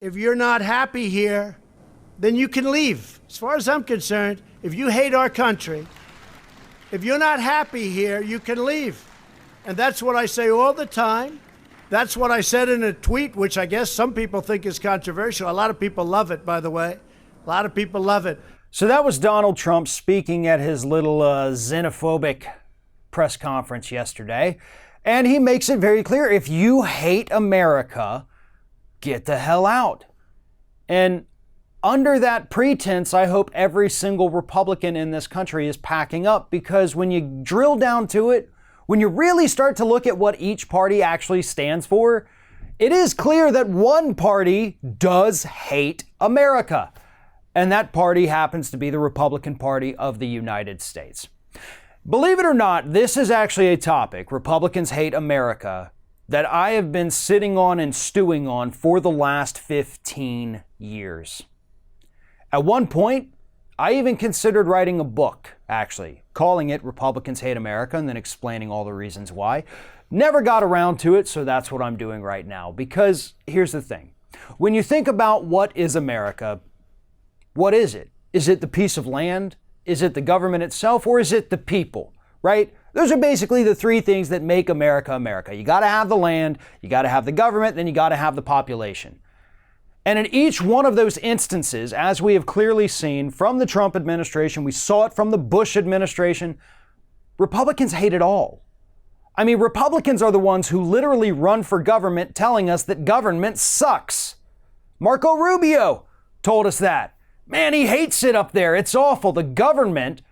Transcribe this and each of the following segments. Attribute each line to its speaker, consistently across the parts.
Speaker 1: If you're not happy here, then you can leave. As far as I'm concerned, if you hate our country, if you're not happy here, you can leave. And that's what I say all the time. That's what I said in a tweet, which I guess some people think is controversial. A lot of people love it, by the way. A lot of people love it.
Speaker 2: So that was Donald Trump speaking at his little xenophobic press conference yesterday. And he makes it very clear, if you hate America, get the hell out. And under that pretense, I hope every single Republican in this country is packing up, because when you drill down to it, when you really start to look at what each party actually stands for, it is clear that one party does hate America. And that party happens to be the Republican Party of the United States. Believe it or not, this is actually a topic, Republicans hate America, that I have been sitting on and stewing on for the last 15 years. At one point, I even considered writing a book, actually, calling it Republicans Hate America and then explaining all the reasons why. Never got around to it, so that's what I'm doing right now. Because here's the thing. When you think about what is America, what is it? Is it the piece of land? Is it the government itself? Or is it the people, right? Those are basically the three things that make America America. You got to have the land, you got to have the government, then you got to have the population. And in each one of those instances, as we have clearly seen from the Trump administration, we saw it from the Bush administration, Republicans hate it all. I mean, Republicans are the ones who literally run for government telling us that government sucks. Marco Rubio told us that. Man, he hates it up there. It's awful. The government,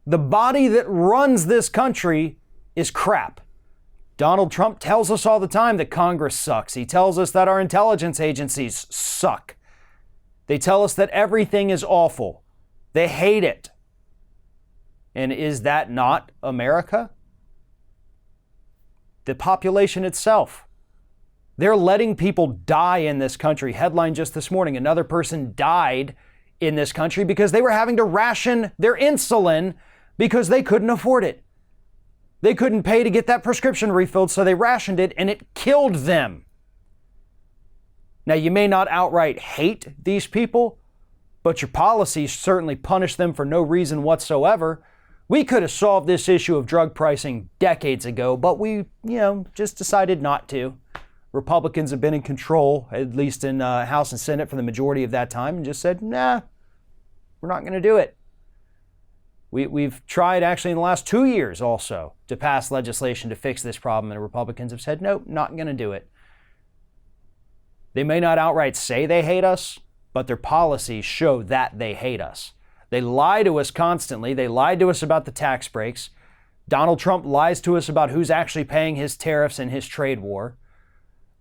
Speaker 2: the body that runs this country, is crap. Donald Trump tells us all the time that Congress sucks. He tells us that our intelligence agencies suck. They tell us that everything is awful. They hate it. And is that not America? The population itself. They're letting people die in this country. Headline just this morning, another person died in this country because they were having to ration their insulin because they couldn't afford it. They couldn't pay to get that prescription refilled, so they rationed it, and it killed them. Now, you may not outright hate these people, but your policies certainly punish them for no reason whatsoever. We could have solved this issue of drug pricing decades ago, but we, just decided not to. Republicans have been in control, at least in House and Senate, for the majority of that time, and just said, nah, we're not going to do it. We've tried actually in the last 2 years also to pass legislation to fix this problem, and the Republicans have said, nope, not going to do it. They may not outright say they hate us, but their policies show that they hate us. They lie to us constantly. They lied to us about the tax breaks. Donald Trump lies to us about who's actually paying his tariffs and his trade war.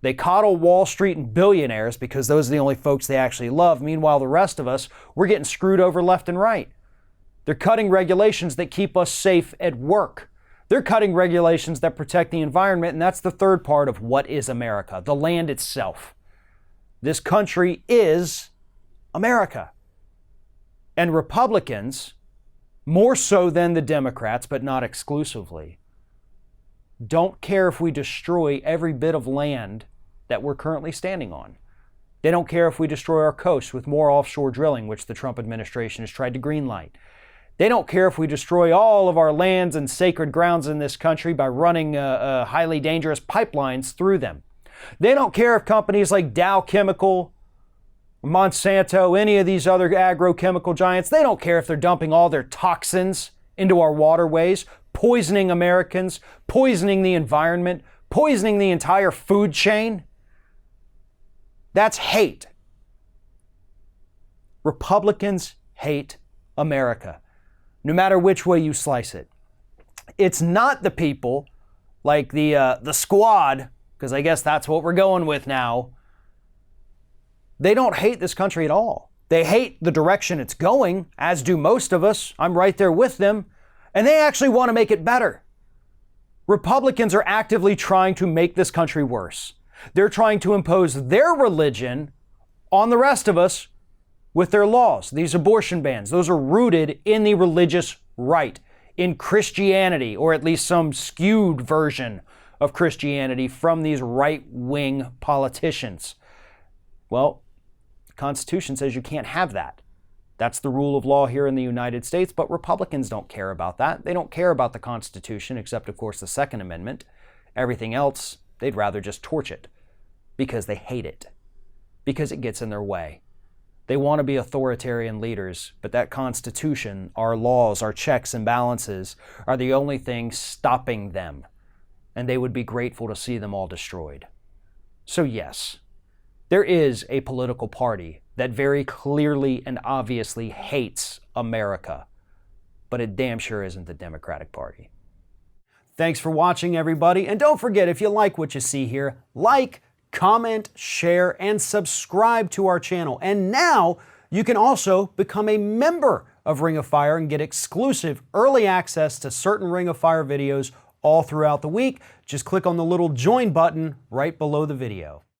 Speaker 2: They coddle Wall Street and billionaires because those are the only folks they actually love. Meanwhile, the rest of us, we're getting screwed over left and right. They're cutting regulations that keep us safe at work. They're cutting regulations that protect the environment, and that's the third part of what is America, the land itself. This country is America. And Republicans, more so than the Democrats, but not exclusively, don't care if we destroy every bit of land that we're currently standing on. They don't care if we destroy our coast with more offshore drilling, which the Trump administration has tried to greenlight. They don't care if we destroy all of our lands and sacred grounds in this country by running highly dangerous pipelines through them. They don't care if companies like Dow Chemical, Monsanto, any of these other agrochemical giants, they don't care if they're dumping all their toxins into our waterways, poisoning Americans, poisoning the environment, poisoning the entire food chain. That's hate. Republicans hate America, no matter which way you slice it. It's not the people like the squad, because I guess that's what we're going with now. They don't hate this country at all. They hate the direction it's going, as do most of us. I'm right there with them. And they actually want to make it better. Republicans are actively trying to make this country worse. They're trying to impose their religion on the rest of us with their laws. These abortion bans, those are rooted in the religious right, in Christianity, or at least some skewed version of Christianity from these right-wing politicians. Well, Constitution says you can't have that. That's the rule of law here in the United States, but Republicans don't care about that. They don't care about the Constitution, except, of course, the Second Amendment. Everything else, they'd rather just torch it because they hate it, because it gets in their way. They want to be authoritarian leaders, but that Constitution, our laws, our checks and balances are the only thing stopping them, and they would be grateful to see them all destroyed. So yes, there is a political party that very clearly and obviously hates America, but it damn sure isn't the Democratic Party. Thanks for watching, everybody, and don't forget, if you like what you see here, like, comment, share, and subscribe to our channel. And now you can also become a member of Ring of Fire and get exclusive early access to certain Ring of Fire videos all throughout the week. Just click on the little join button right below the video.